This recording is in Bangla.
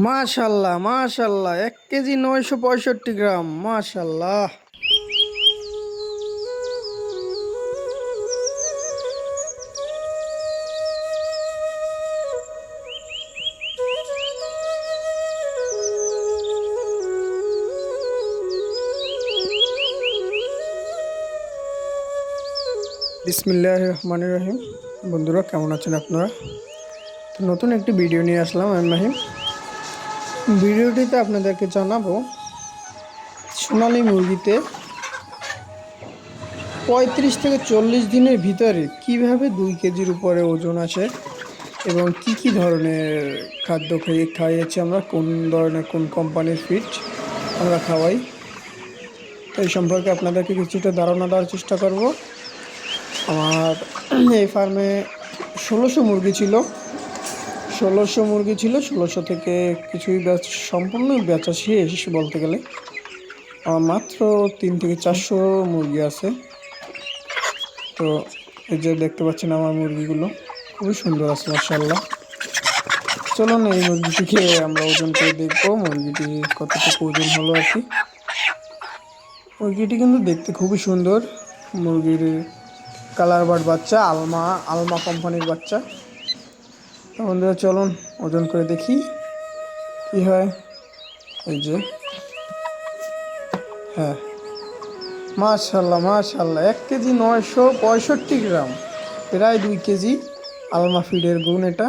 মাশাল্লাহ মাশাল্লাহ 1 কেজি 965 গ্রাম মাশাল্লাহ। বিসমিল্লাহির রহমানির রহিম। বন্ধুরা কেমন আছেন আপনারা? তো নতুন একটি ভিডিও নিয়ে আসলাম আমি মাহিম। ভিডিওটিতে আপনাদেরকে জানাবো সোনালী মুরগিতে 35 থেকে 40 দিনের ভিতরে কিভাবে 2 কেজির উপরে ওজন আসে এবং কি ধরনের খাদ্য খাইয়েছি আমরা, কোন ধরনের কোন কোম্পানির ফিড আমরা খাওয়াই, তো এই সম্পর্কে আপনাদেরকে কিছুটা ধারণা দেওয়ার চেষ্টা করব। আমার এই ফার্মে 1600 মুরগি ছিল 1600 থেকে কিছুই সম্পূর্ণ বেচা শেষ বলতে গেলে। আমার মাত্র 300 থেকে 400 মুরগি আছে। তো এই যে দেখতে পাচ্ছেন আমার মুরগিগুলো খুবই সুন্দর আছে মাশাআল্লাহ। চলুন এই মুরগিটিকে আমরা ওজন করে দেখবো মুরগিটি কতটুকু ওজন হলো আর কি। মুরগিটি কিন্তু দেখতে খুবই সুন্দর। মুরগির কালার বার্ড বাচ্চা, আলমা আলমা কোম্পানির বাচ্চা। তো বন্ধুরা চলুন ওজন করে দেখি কি হয়। এই যে হ্যাঁ, মাশাল্লাহ মাশাল্লাহ 1 কেজি 965 গ্রাম, প্রায় 2 কেজি। আলমা ফিডের গুণ এটা।